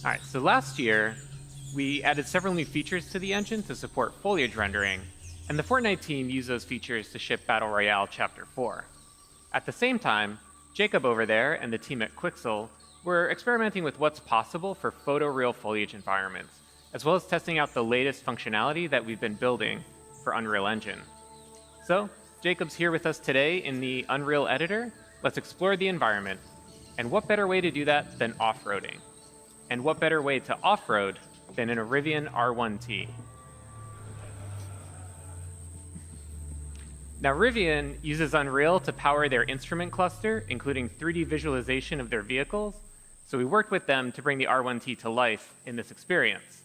All right, so last year, we added several new features to the engine to support foliage rendering, and the Fortnite team used those features to ship Battle Royale Chapter 4. At the same time, Jacob over there and the team at Quixel were experimenting with what's possible for photoreal foliage environments, as well as testing out the latest functionality that we've been building for Unreal Engine. So, Jacob's here with us today in the Unreal Editor. Let's explore the environment. And what better way to do that than off-roading? And what better way to off-road than in a Rivian R1T? Now, Rivian uses Unreal to power their instrument cluster, including 3D visualization of their vehicles. So we worked with them to bring the R1T to life in this experience.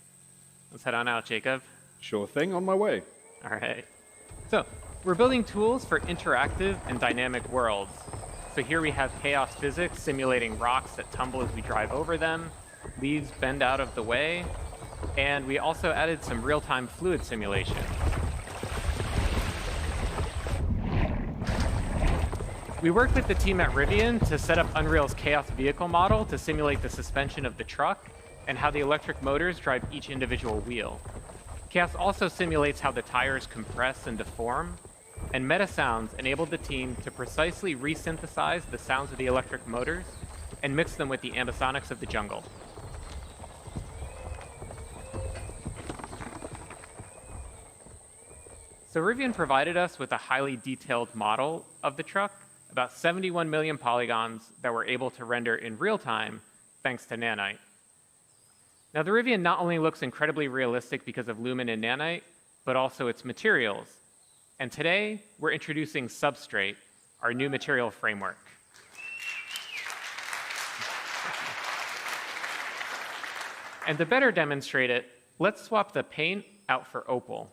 Let's head on out, Jacob. Sure thing, on my way. All right. So we're building tools for interactive and dynamic worlds. So here we have chaos physics simulating rocks that tumble as we drive over them, leaves bend out of the way, and we also added some real-time fluid simulation. We worked with the team at Rivian to set up Unreal's chaos vehicle model to simulate the suspension of the truck and how the electric motors drive each individual wheel. Chaos also simulates how the tires compress and deform, and Meta Sounds enabled the team to precisely resynthesize the sounds of the electric motors and mix them with the ambisonics of the jungle. So Rivian provided us with a highly detailed model of the truck, about 71 million polygons that were able to render in real time thanks to Nanite. Now, the Rivian not only looks incredibly realistic because of Lumen and Nanite, but also its materials. And today, we're introducing Substrate, our new material framework. And to better demonstrate it, let's swap the paint out for opal.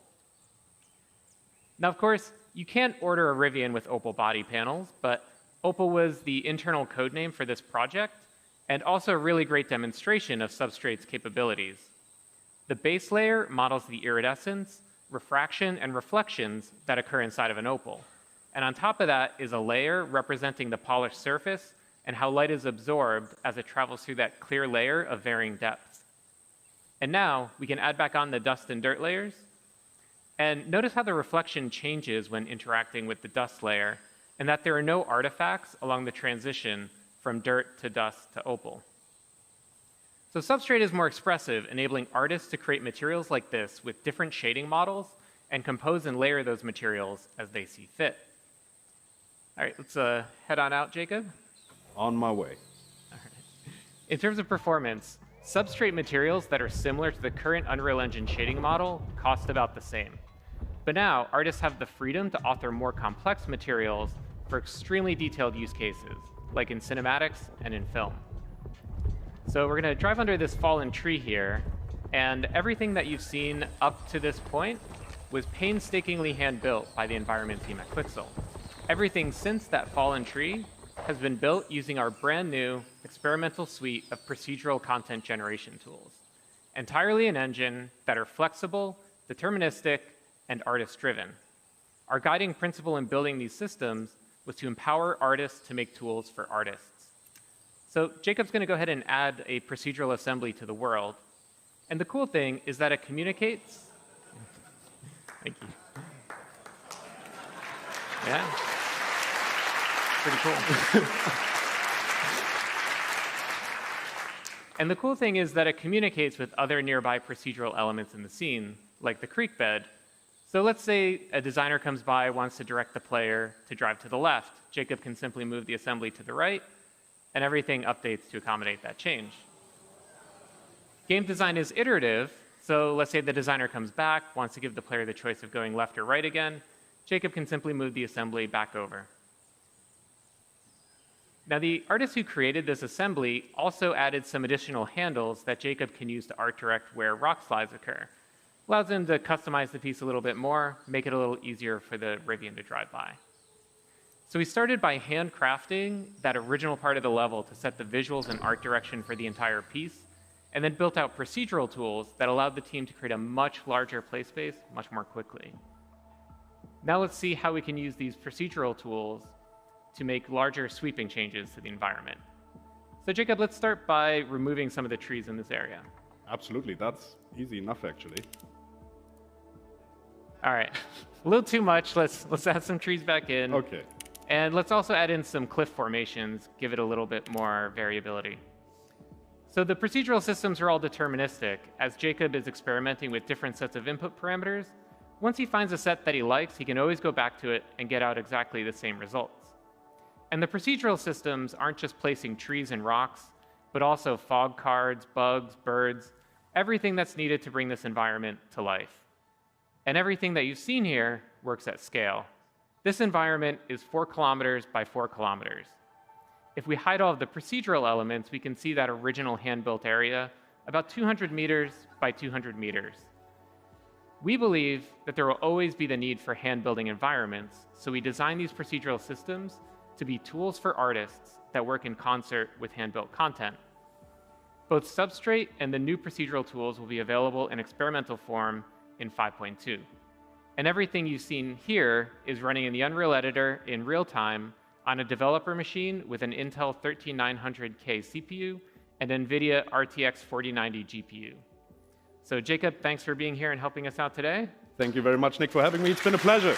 Now, of course, you can't order a Rivian with opal body panels, but opal was the internal code name for this project, and also a really great demonstration of Substrate's capabilities. The base layer models the iridescence, refraction, and reflections that occur inside of an opal. And on top of that is a layer representing the polished surface and how light is absorbed as it travels through that clear layer of varying depths. And now we can add back on the dust and dirt layers. And notice how the reflection changes when interacting with the dust layer, and that there are no artifacts along the transition from dirt to dust to opal. So Substrate is more expressive, enabling artists to create materials like this with different shading models and compose and layer those materials as they see fit. All right, let's head on out, Jacob. On my way. All right. In terms of performance, Substrate materials that are similar to the current Unreal Engine shading model cost about the same. But now, artists have the freedom to author more complex materials for extremely detailed use cases, like in cinematics and in film. So we're going to drive under this fallen tree here, and everything that you've seen up to this point was painstakingly hand-built by the environment team at Quixel. Everything since that fallen tree has been built using our brand new experimental suite of procedural content generation tools, entirely in engine that are flexible, deterministic, and artist-driven. Our guiding principle in building these systems was to empower artists to make tools for artists. So Jacob's going to go ahead and add a procedural assembly to the world. And the cool thing is that it communicates. Thank you. Yeah. Pretty cool. And the cool thing is that it communicates with other nearby procedural elements in the scene, like the creek bed. So let's say a designer comes by, wants to direct the player to drive to the left. Jacob can simply move the assembly to the right, and everything updates to accommodate that change. Game design is iterative, so let's say the designer comes back, wants to give the player the choice of going left or right again. Jacob can simply move the assembly back over. Now, the artist who created this assembly also added some additional handles that Jacob can use to art direct where rock slides occur. Allows him to customize the piece a little bit more, make it a little easier for the Rivian to drive by. So we started by handcrafting that original part of the level to set the visuals and art direction for the entire piece, and then built out procedural tools that allowed the team to create a much larger play space much more quickly. Now let's see how we can use these procedural tools to make larger sweeping changes to the environment. So Jacob, let's start by removing some of the trees in this area. Absolutely, that's easy enough actually. All right, a little too much. Let's add some trees back in. Okay. And let's also add in some cliff formations, give it a little bit more variability. So the procedural systems are all deterministic. As Jacob is experimenting with different sets of input parameters, once he finds a set that he likes, he can always go back to it and get out exactly the same results. And the procedural systems aren't just placing trees and rocks, but also fog cards, bugs, birds, everything that's needed to bring this environment to life. And everything that you've seen here works at scale. This environment is 4 kilometers by 4 kilometers. If we hide all of the procedural elements, we can see that original hand-built area about 200 meters by 200 meters. We believe that there will always be the need for hand-building environments, so we design these procedural systems to be tools for artists that work in concert with hand-built content. Both Substrate and the new procedural tools will be available in experimental form in 5.2. And everything you've seen here is running in the Unreal Editor in real time on a developer machine with an Intel 13900K CPU and NVIDIA RTX 4090 GPU. So Jacob, thanks for being here and helping us out today. Thank you very much, Nick, for having me. It's been a pleasure.